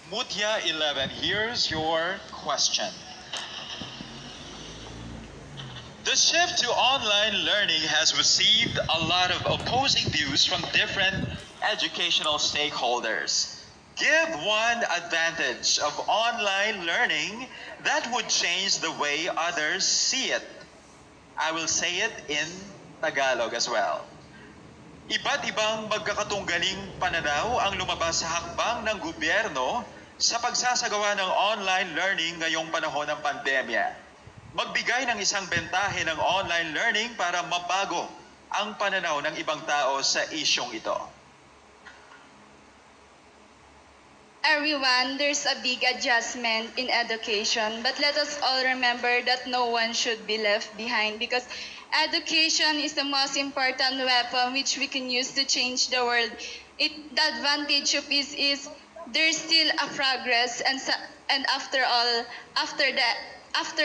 Mutya 11, here's your question. The shift to online learning has received a lot of opposing views from different educational stakeholders. Give one advantage of online learning that would change the way others see it. I will say it in Tagalog as well. Iba't ibang magkakatunggaling pananaw ang lumabas sa hakbang ng gobyerno sa pagsasagawa ng online learning ngayong panahon ng pandemya. Magbigay ng isang bentahe ng online learning para mabago ang pananaw ng ibang tao sa isyong ito. Everyone, there's a big adjustment in education, but let us all remember that no one should be left behind because education is the most important weapon which we can use to change the world. The advantage of this is there's still a progress, and after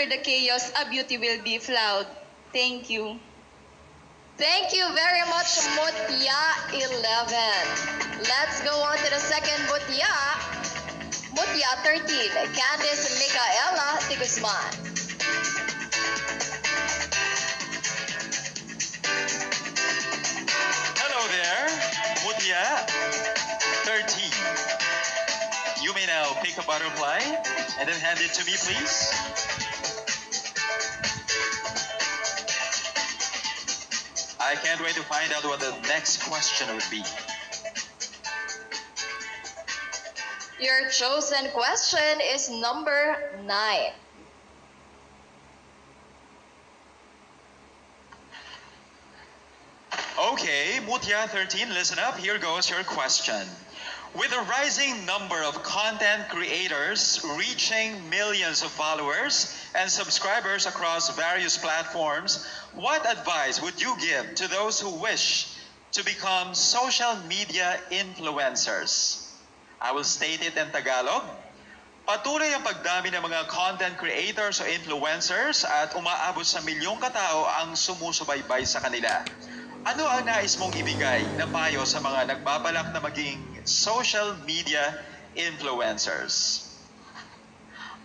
the chaos, a beauty will be found. Thank you. Thank you very much, Mutya 11. Let's go on to the second Mutya. Mutya 13, Candice Micaela de Guzman. Hello there, Mutya 13. You may now pick a butterfly and then hand it to me, please. I can't wait to find out what the next question would be. Your chosen question is number 9. Okay, Mutya 13, listen up. Here goes your question. With a rising number of content creators reaching millions of followers and subscribers across various platforms, what advice would you give to those who wish to become social media influencers? I will state it in Tagalog. Patuloy ang pagdami ng mga content creators o influencers at umaabot sa milyong katao ang sumusubaybay sa kanila. Ano ang nais mong ibigay na payo sa mga nagbabalak na maging social media influencers?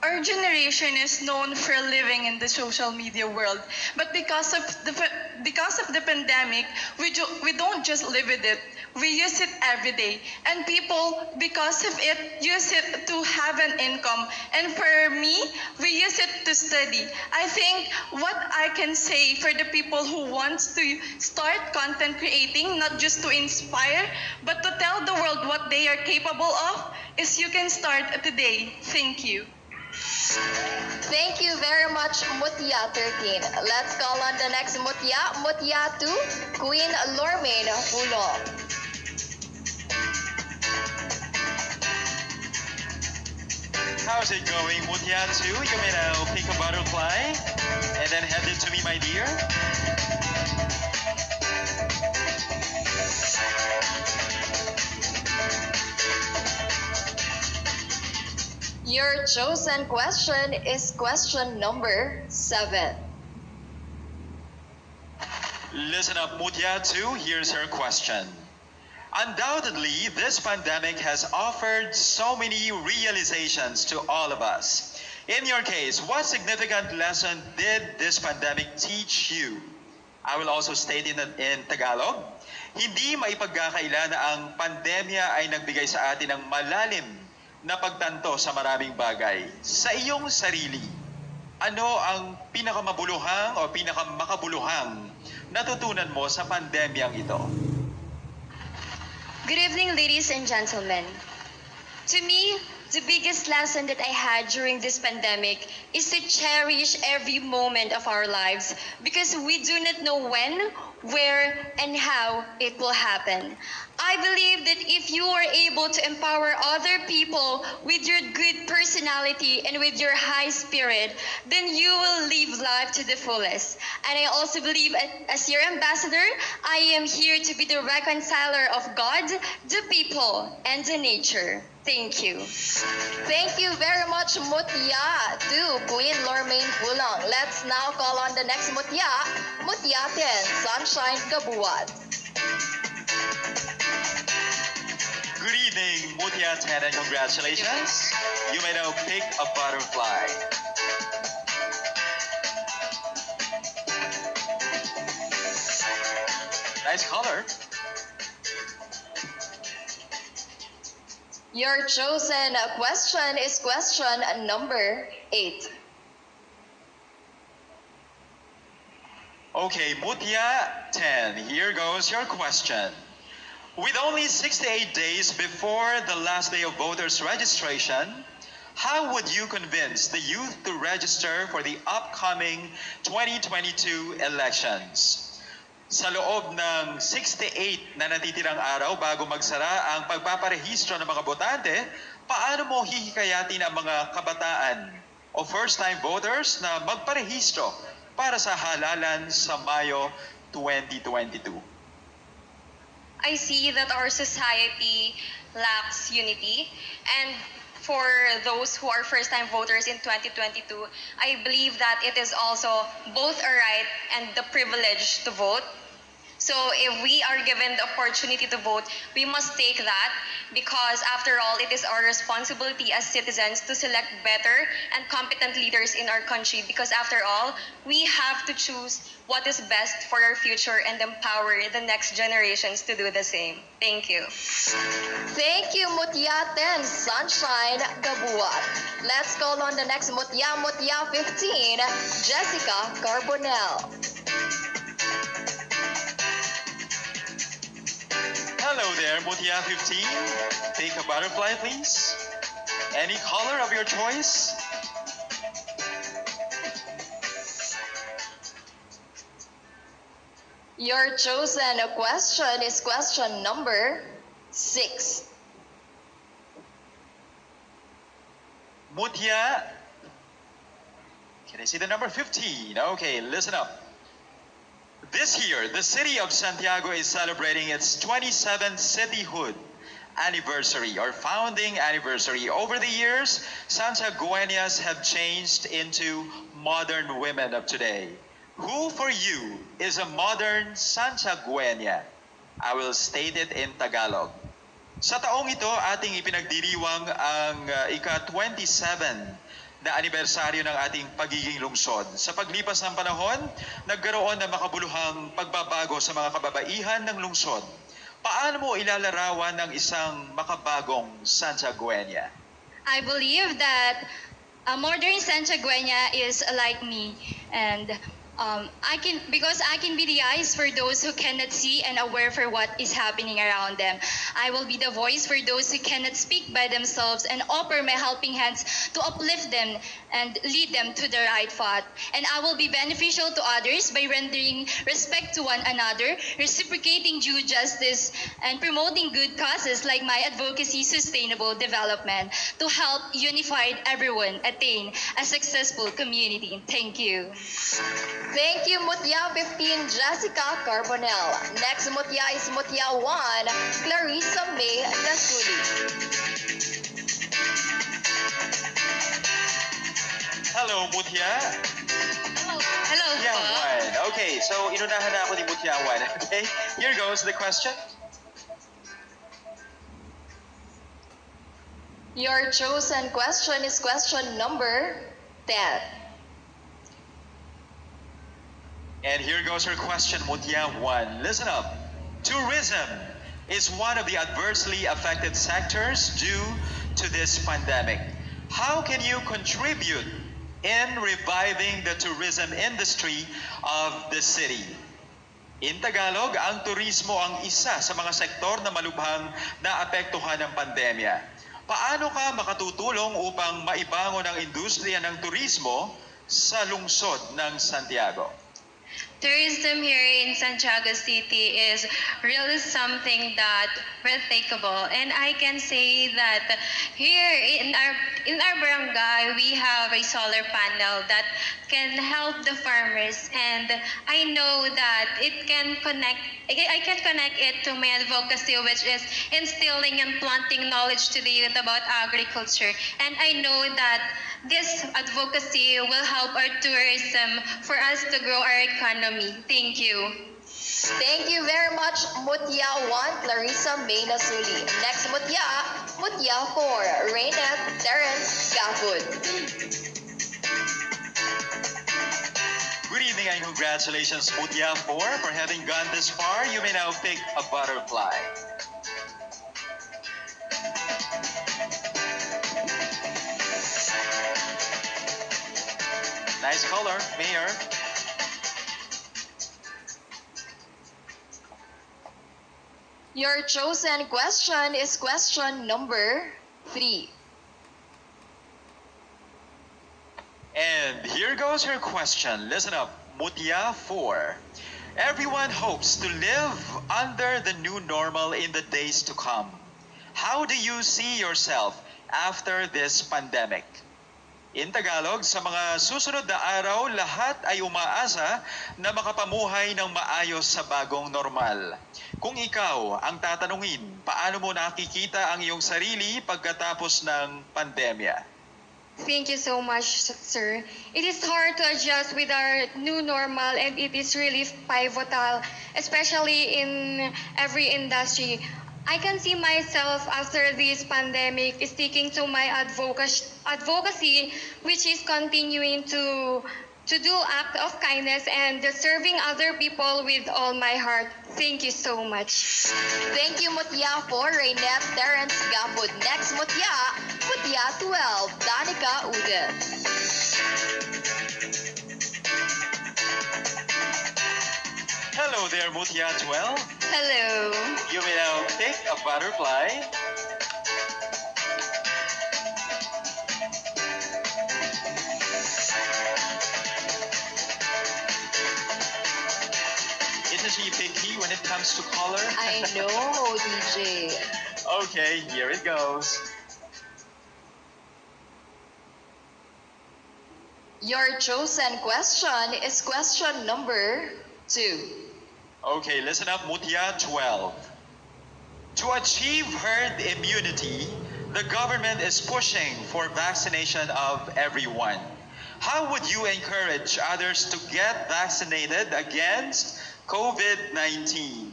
Our generation is known for living in the social media world, but because of the pandemic, we don't just live with it. We use it every day, and people, because of it, use it to have an income. And for me, we use it to study. I think what I can say for the people who wants to start content creating, not just to inspire, but to tell the world what they are capable of, is you can start today. Thank you. Thank you very much, Mutya 13. Let's call on the next Mutya, Mutya 2, Queen Lormaine Hulong. How's it going, Mutya 2? You may now pick a butterfly and then hand it to me, my dear. Your chosen question is question number 7. Listen up, Mutya 2. Here's her question. Undoubtedly, this pandemic has offered so many realizations to all of us. In your case, what significant lesson did this pandemic teach you? I will also state in Tagalog. Hindi maipagkakaila na ang pandemya ay nagbigay sa atin ng malalim na pagtanto sa maraming bagay. Sa iyong sarili, ano ang pinakamabuluhang o pinakamakabuluhang natutunan mo sa pandemyang ito? Good evening, ladies and gentlemen. To me, the biggest lesson that I had during this pandemic is to cherish every moment of our lives because we do not know when, where, and how it will happen. I believe that if you are able to empower other people with your good personality and with your high spirit, then you will live life to the fullest. And I also believe as your ambassador, I am here to be the reconciler of God, the people, and the nature. Thank you. Thank you very much, Mutya 2, Queen Lormaine Hulong. Let's now call on the next Mutya, Mutya 10, Sunshine Gabuat. Good evening, Mutia 10, and congratulations. You may now pick a butterfly. Nice color. Your chosen question is question number 8. Okay, Mutia 10, here goes your question. With only 68 days before the last day of voters' registration, how would you convince the youth to register for the upcoming 2022 elections? Sa loob ng 68 na natitirang araw bago magsara ang pagpaparehistro ng mga botante, paano mo hihikayatin ang mga kabataan o first-time voters na magparehistro para sa halalan sa Mayo 2022? I see that our society lacks unity, and for those who are first-time voters in 2022, I believe that it is also both a right and the privilege to vote. So if we are given the opportunity to vote, we must take that, because after all, it is our responsibility as citizens to select better and competent leaders in our country, because after all, we have to choose what is best for our future and empower the next generations to do the same. Thank you. Thank you, Mutya 10, Sunshine Gabuat. Let's call on the next Mutya 15, Jessica Carbonell. Hello there, Mutia 15. Take a butterfly, please. Any color of your choice? Your chosen question is question number 6. Mutia, can I see the number 15? Okay, listen up. This year, the city of Santiago is celebrating its 27th cityhood anniversary or founding anniversary. Over the years, Santiagueñas have changed into modern women of today. Who for you is a modern Santiagueña? I will state it in Tagalog. Sa taong ito, ating ipinagdiriwang ang ika-27 na anibersaryo ng ating pagiging lungsod. Sa paglipas ng panahon, nagkaroon ng makabuluhang pagbabago sa mga kababaihan ng lungsod. Paano mo ilalarawan ng isang makabagong Santiagueña? I believe that a modern Santiagueña is like me, and I can be the eyes for those who cannot see and aware for what is happening around them. I will be the voice for those who cannot speak by themselves and offer my helping hands to uplift them and lead them to the right path. And I will be beneficial to others by rendering respect to one another, reciprocating due justice, and promoting good causes like my advocacy sustainable development to help unified everyone attain a successful community. Thank you. Thank you, Mutya 15, Jessica Carbonell. Next Mutya is Mutya 1, Clarissa May Dasuli. Hello, Mutia. Hello Yeah, po. 1. Okay, so inunahan na ako ni Mutia 1. Okay, here goes the question. Your chosen question is question number 10. And here goes her question, Mutia 1. Listen up. Tourism is one of the adversely affected sectors due to this pandemic. How can you contribute in reviving the tourism industry of the city? In Tagalog, ang turismo ang isa sa mga sektor na malubhang naapektuhan ng pandemya. Paano ka makatutulong upang maibangon ang industriya ng turismo sa lungsod ng Santiago? Tourism here in Santiago City is really something that we're thankful, and I can say that here in our barangay we have a solar panel that can help the farmers, and I know that I can connect it to my advocacy, which is instilling and planting knowledge to the youth about agriculture, and I know that this advocacy will help our tourism for us to grow our economy. Thank you. Thank you very much, Mutya 1, Clarissa May Nasuli. Next, Mutya 4, Raynette Terence Gafud. Good evening and congratulations, Mutya 4, for having gone this far. You may now pick a butterfly. Nice color, Mayor. Your chosen question is question number 3. And here goes your question. Listen up, Mutya 4. Everyone hopes to live under the new normal in the days to come. How do you see yourself after this pandemic? In Tagalog, sa mga susunod na araw, lahat ay umaasa na makapamuhay ng maayos sa bagong normal. Kung ikaw ang tatanungin, paano mo nakikita ang iyong sarili pagkatapos ng pandemya? Thank you so much, sir. It is hard to adjust with our new normal, and it is really pivotal, especially in every industry. I can see myself after this pandemic sticking to my advocacy, which is continuing to do act of kindness and serving other people with all my heart. Thank you so much. Thank you, Mutya 4, Raynette Terence Gafud. Next, Mutya 12, Danica Udet. Hello there, Mutya 12. Hello. You may now pick a butterfly. Isn't she picky when it comes to color? I know, DJ. Okay, here it goes. Your chosen question is question number 2. Okay, listen up, Mutya 12. To achieve herd immunity, the government is pushing for vaccination of everyone. How would you encourage others to get vaccinated against COVID-19?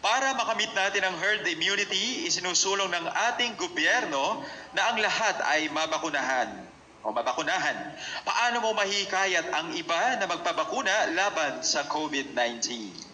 Para makamit natin ang herd immunity, isinusulong ng ating gobyerno na ang lahat ay mabakunahan. Paano mo mahikayat ang iba na magpabakuna laban sa COVID-19?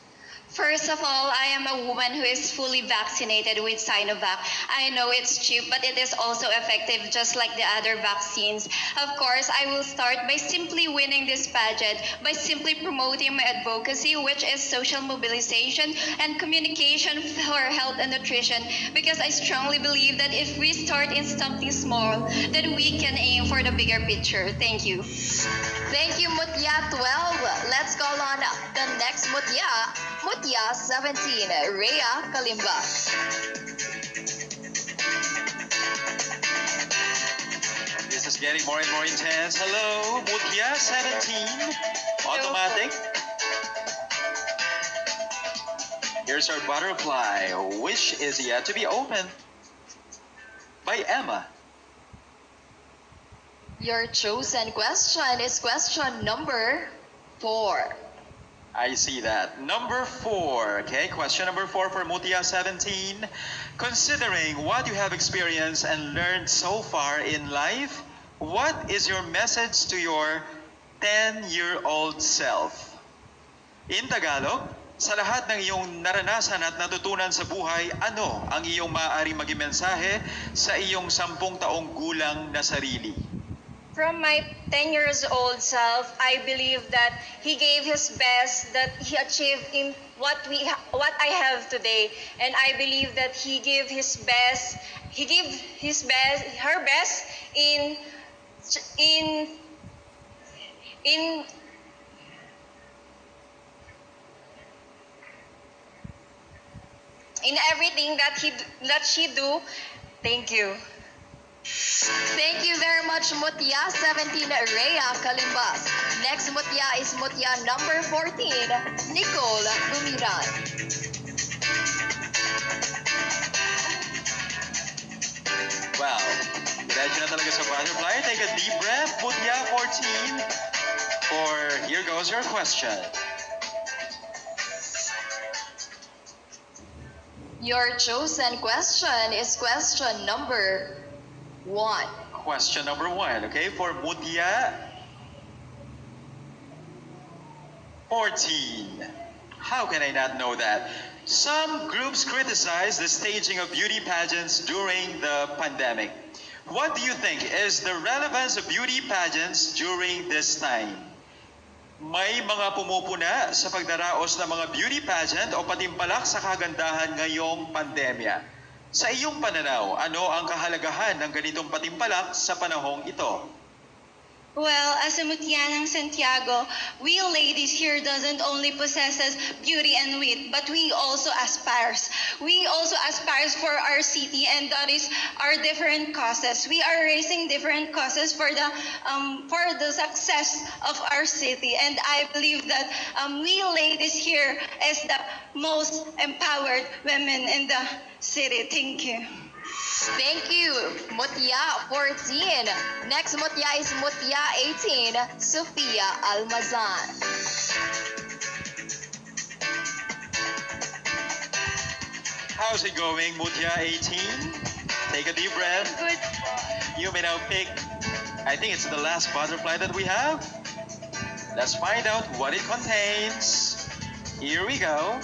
First of all, I am a woman who is fully vaccinated with Sinovac. I know it's cheap, but it is also effective just like the other vaccines. Of course, I will start by simply winning this pageant, by simply promoting my advocacy, which is social mobilization and communication for health and nutrition, because I strongly believe that if we start in something small, then we can aim for the bigger picture. Thank you. Thank you, Mutya 12. Let's call on the next Mutya 17, Rhea Kalimba. This is getting more and more intense. Hello, Mutya 17. Automatic. Here's our butterfly, which is yet to be opened by Emma. Your chosen question is question number 4. I see that. Number 4. Okay, question number 4 for Mutya 17. Considering what you have experienced and learned so far in life, what is your message to your 10-year-old self? In Tagalog, sa lahat ng iyong naranasan at natutunan sa buhay, ano ang iyong maaaring maging mensahe sa iyong 10 taong gulang na sarili? From my 10 years old self, I believe that he gave his best, that he achieved in what I have today, and I believe that he gave his best, her best in everything that she do. Thank you. Thank you very much, Mutya 17, Rhea Kalimbas. Next Mutya is Mutya number 14, Nicole Gumiran. Wow. Diretso na talaga sa butterfly. Take a deep breath. Mutya 14. Here goes your question. Your chosen question is question number 1. Question number 1, okay, for Mutia 14. How can I not know that? Some groups criticize the staging of beauty pageants during the pandemic. What do you think is the relevance of beauty pageants during this time? May mga pumupuna sa pagdaraos ng mga beauty pageant o patimpalak sa kagandahan ngayong pandemya. Sa iyong pananaw, ano ang kahalagahan ng ganitong patimpalak sa panahong ito? Well, as a Mutya ng Santiago, we ladies here doesn't only possesses beauty and wit, but we also aspires. We also aspires for our city, and that is our different causes. We are raising different causes for the success of our city, and I believe that we ladies here is the most empowered women in the city. Thank you. Thank you, Mutya 14. Next Mutya is Mutya 18, Sofia Almazan. How's it going, Mutya 18? Take a deep breath. Good. You may now pick, I think it's the last butterfly that we have. Let's find out what it contains. Here we go.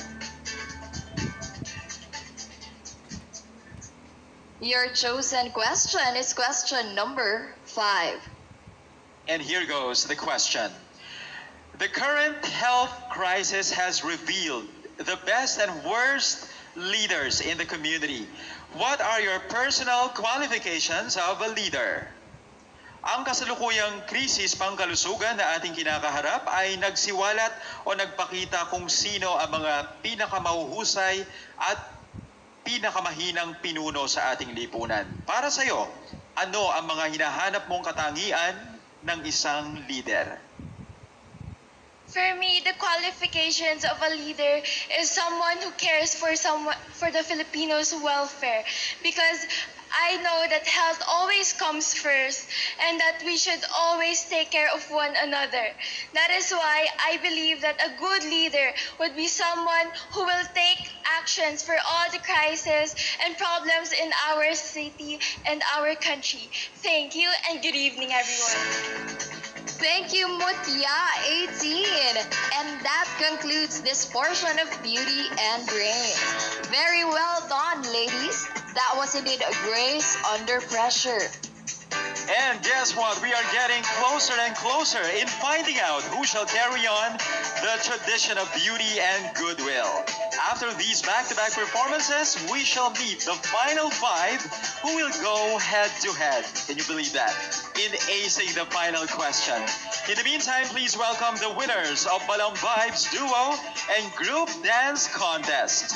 Your chosen question is question number 5. And here goes the question. The current health crisis has revealed the best and worst leaders in the community. What are your personal qualifications of a leader? Ang kasalukuyang krisis pangkalusugan na ating kinakaharap ay nagsiwalat o nagpakita kung sino ang mga pinakamahuhusay at pinakamahinang pinuno sa ating lipunan. Para sa iyo, ano ang mga hinahanap mong katangian ng isang leader? For me, the qualifications of a leader is someone who cares for the Filipinos' welfare, because I know that health always comes first and that we should always take care of one another. That is why I believe that a good leader would be someone who will take actions for all the crises and problems in our city and our country. Thank you and good evening, everyone. Thank you, Mutya 18. And that concludes this portion of Beauty and Brains. Very well done, ladies. That was indeed a grace under pressure. And guess what? We are getting closer and closer in finding out who shall carry on the tradition of beauty and goodwill. After these back-to-back performances, we shall meet the final 5 who will go head-to-head. Can you believe that? In acing the final question. In the meantime, please welcome the winners of Balong Vibes Duo and Group Dance Contest.